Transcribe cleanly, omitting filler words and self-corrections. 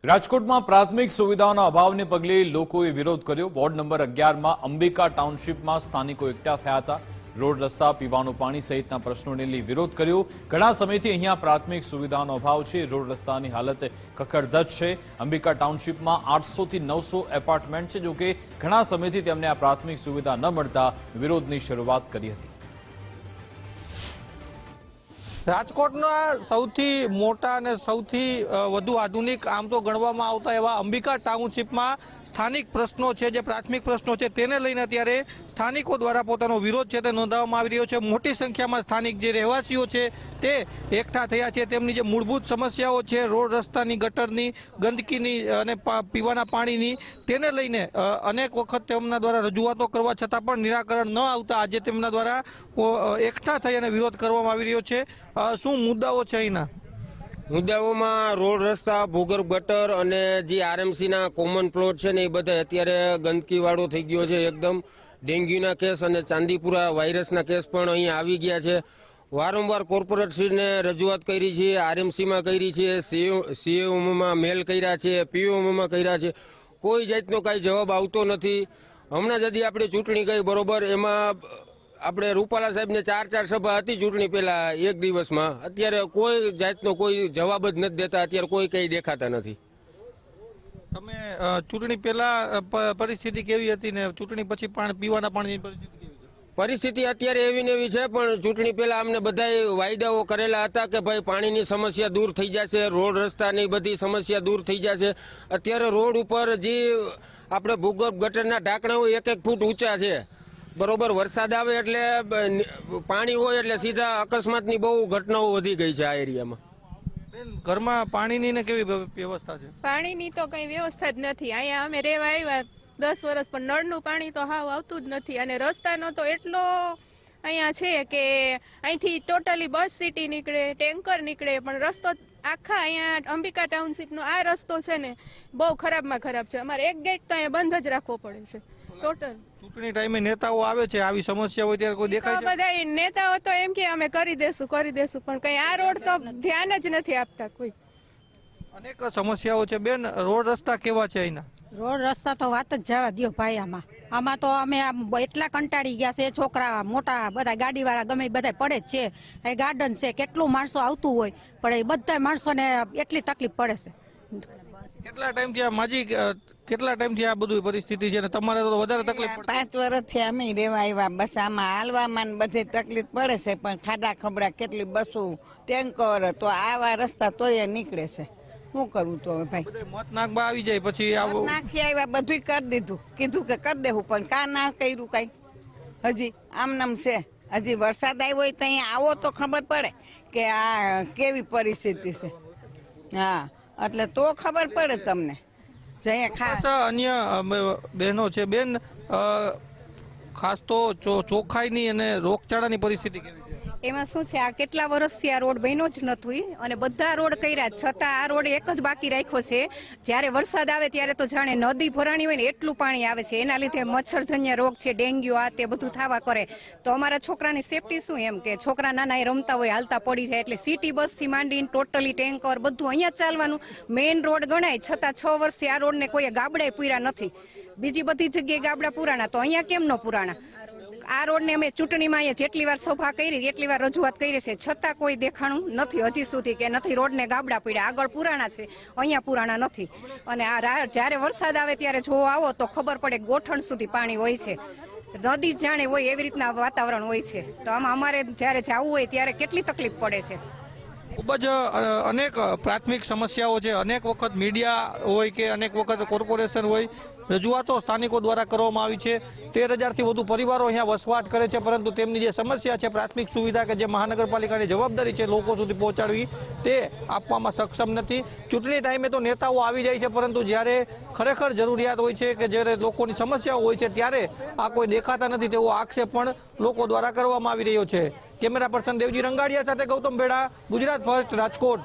રાજકોટમાં પ્રાથમિક સુવિધાઓના અભાવને પગલે લોકોએ વિરોધ કર્યો। વોર્ડ નંબર 11માં અંબિકા ટાઉનશીપમાં સ્થાનિકો એકઠા થયા હતા। રોડ રસ્તા, પીવાનું પાણી સહિતના પ્રશ્નોને લઈ વિરોધ કર્યો। ઘણા સમયથી અહીંયા પ્રાથમિક સુવિધાઓનો અભાવ છે। રોડ રસ્તાની હાલત કકડધજ છે। અંબિકા ટાઉનશીપમાં 800 થી 900 એપાર્ટમેન્ટ છે, જો કે ઘણા સમયથી તેમને આ પ્રાથમિક સુવિધા ન મળતા વિરોધની શરૂઆત કરી હતી। રાજકોટના સૌથી મોટા અને સૌથી વધુ આધુનિક આમ તો ગણવામાં આવતા એવા અંબિકા ટાઉનશીપમાં સ્થાનિક પ્રશ્નો છે, જે પ્રાથમિક પ્રશ્નો છે તેને લઈને અત્યારે સ્થાનિકો દ્વારા પોતાનો વિરોધ છે તે નોંધાવવામાં આવી રહ્યો છે। મોટી સંખ્યામાં સ્થાનિક જે રહેવાસીઓ છે તે એકઠા થયા છે। તેમની જે મૂળભૂત સમસ્યાઓ છે, રોડ રસ્તાની, ગટરની, ગંદકીની અને પીવાના પાણીની, તેને લઈને અનેક વખત તેમના દ્વારા રજૂઆતો કરવા છતાં પણ નિરાકરણ ન આવતા આજે તેમના દ્વારા એકઠા થઈ અને વિરોધ કરવામાં આવી રહ્યો છે। શું મુદ્દાઓ છે અહીંના? મુદ્દાઓમાં રોડ રસ્તા, ભૂગર્ભ ગટર અને જે આરએમસીના કોમન પ્લોટ છે ને એ બધા અત્યારે ગંદકીવાળો થઈ ગયો છે એકદમ। ડેન્ગ્યુના કેસ અને ચાંદીપુરા વાયરસના કેસ પણ અહીંયા આવી ગયા છે। વારંવાર કોર્પોરેટરશ્રીને રજૂઆત કરી છે, આરએમસીમાં કરી છે, સીએમમાં મેલ કર્યા છે, પીઓમાં કર્યા છે, કોઈ જાતનો કાંઈ જવાબ આવતો નથી। હમણાં જ આપણે ચૂંટણી ગઈ બરોબર, એમાં આપણે રૂપાલા સાહેબને 4 સભા હતી ચૂંટણી પહેલા એક દિવસમાં, અત્યારે કોઈ જાતનો કોઈ જવાબ જ નથી દેતા। અત્યારે કોઈ કંઈ દેખાતા નથી। તમે ચૂંટણી પહેલા પરિસ્થિતિ કેવી હતી ને ચૂંટણી પછી પીવાના પાણીની પરિસ્થિતિ કેવી છે? પરિસ્થિતિ અત્યારે એવી ને એવી છે, પણ ચૂંટણી પહેલા અમને બધાએ વાયદાઓ કરેલા હતા કે ભાઈ પાણીની સમસ્યા દૂર થઈ જશે, રોડ રસ્તાની બધી સમસ્યા દૂર થઈ જશે। અત્યારે રોડ ઉપર જે આપણે ભૂગર્ભ ગટરના ઢાંકણા હોય 1-1 ફૂટ ઊંચા છે બરોબર। વરસાદ આવે એટલે પાણી હોય એટલે સીધા અકસ્માતની બહુ ઘટનાઓ વધી ગઈ છે આ એરિયામાં। ઘરમાં પાણીની ને કેવી વ્યવસ્થા છે? પાણીની તો કઈ વ્યવસ્થા જ નથી। અહીંયા અમે રહેવા આવ્યા 10 વર્ષ, પણ નળનું પાણી તો હાવ આવતું જ નથી। અને રસ્તાનો તો એટલો અહીંયા છે કે અહીંથી ટોટલી બસ સિટી નીકળે, ટેન્કર નીકળે, પણ રસ્તો આખા અહીંયા અંબિકા ટાઉનશીપનો આ રસ્તો છે ને બહુ ખરાબમાં ખરાબ છે। અમારે એક ગેટ તો અહીંયા બંધ જ રાખવો પડે છે ટોટલ। ચૂંટણી ટાઈમે નેતાઓ આવે છે, આવી સમસ્યા હોય ત્યારે કોઈ દેખાય છે? બધા નેતાઓ તો એમ કે અમે કરી દેશું, પણ કઈ આ રોડ તો ધ્યાન જ નથી આપતા કોઈ। અનેક સમસ્યાઓ છે બેન, રોડ રસ્તા કેવા છે અહીંના? રોડ રસ્તા તો વાત જ જવા દો ભાઈ। આમાં તો અમે એટલા કંટાળી ગયા છે, છોકરા મોટા બધા ગાડીવાળા ગમે બધા પડે જ છે। એ ગાર્ડન છે, કેટલું માણસો આવતું હોય, પણ એ બધા માણસોને એટલી તકલીફ પડે છે। કેટલા ટાઈમથી આ માજી કેટલા ટાઈમથી આ બધું પરિસ્થિતિ છે ને તમારે તો વધારે તકલીફ પડે? 5 વર્ષથી અમે રહેવા આવ્યા, બસ આમાં હાલવામાં બધે તકલીફ પડે છે, પણ ખાડા ખબડા કેટલી બસો, ટેન્કર, તો આવા રસ્તા તોય નીકળે છે। શું કરવું તો હવે ભાઈ? મત નાખવા આવી જાય પછી નાખી આવ્યા, બધું કરી દીધું, કીધું કે કરી દેવું, પણ કા ના કર્યું કઈ? હજી આમનામ છે। હજી વરસાદ આવ્યો હોય તો અહીંયા આવો તો ખબર પડે કે આ કેવી પરિસ્થિતિ છે। હા, એટલે તો ખબર પડે તમને। ખાસ અન્ય બહેનો છે બેન, ખાસ તો ચોખ્ખાઈની અને રોગચાળાની પરિસ્થિતિ કેવી છે? એમાં શું છે, આ કેટલા વર્ષથી આ રોડ બન્યો જ નથી અને બધા રોડ કર્યા, છતાં આ રોડ એક જ બાકી રાખ્યો છે। જ્યારે વરસાદ આવે ત્યારે તો જાણે નદી ભરાણી હોય ને એટલું પાણી આવે છે, એના લીધે મચ્છરજન્ય રોગ છે, ડેન્ગ્યુ, આ તે બધું થવા કરે। તો અમારા છોકરાની સેફટી શું, એમ કે છોકરા નાના એ રમતા હોય, હાલતા પડી જાય, એટલે સિટી બસથી માંડીને ટોટલી ટેન્કર બધું અહીંયા ચાલવાનું। મેઇન રોડ ગણાય, છતાં 6 વર્ષથી આ રોડને કોઈએ ગાબડાએ પૂર્યા નથી। બીજી બધી જગ્યાએ ગાબડા પુરાણા, તો અહીંયા કેમ ન પુરાણા? આ રોડને અમે ચૂંટણીમાં અહીંયા જેટલી વાર સભા કરી, એટલી વાર રજૂઆત કરી છે, છતાં કોઈ દેખાણું નથી હજી સુધી કે નથી રોડને ગાબડા પડ્યા। આગળ પુરાણા છે, અહીંયા પુરાણા નથી। અને આ જ્યારે વરસાદ આવે ત્યારે જો આવો તો ખબર પડે ગોઠણ સુધી પાણી હોય છે, નદી જાણે હોય એવી રીતના વાતાવરણ હોય છે। તો આમાં અમારે જ્યારે જવું હોય ત્યારે કેટલી તકલીફ પડે છે। ખૂબ જ અનેક પ્રાથમિક સમસ્યાઓ છે। અનેક વખત મીડિયા હોય કે અનેક વખત કોર્પોરેશન હોય, રજૂઆતો સ્થાનિકો દ્વારા કરવામાં આવી છે। 13,000થી વધુ પરિવારો અહીંયા વસવાટ કરે છે, પરંતુ તેમની જે સમસ્યા છે પ્રાથમિક સુવિધા કે જે મહાનગરપાલિકાની જવાબદારી છે લોકો સુધી પહોંચાડવી, તે આપવામાં સક્ષમ નથી। ચૂંટણી ટાઈમે તો નેતાઓ આવી જાય છે, પરંતુ જ્યારે ખરેખર જરૂરિયાત હોય છે કે જ્યારે લોકોની સમસ્યાઓ હોય છે ત્યારે આ કોઈ દેખાતા નથી, તેવો આક્ષેપ પણ લોકો દ્વારા કરવામાં આવી રહ્યો છે। કેમેરા પર્સન દેવજી રંગાડિયા સાથે ગૌતમ ભેડા, ગુજરાત ફર્સ્ટ, રાજકોટ।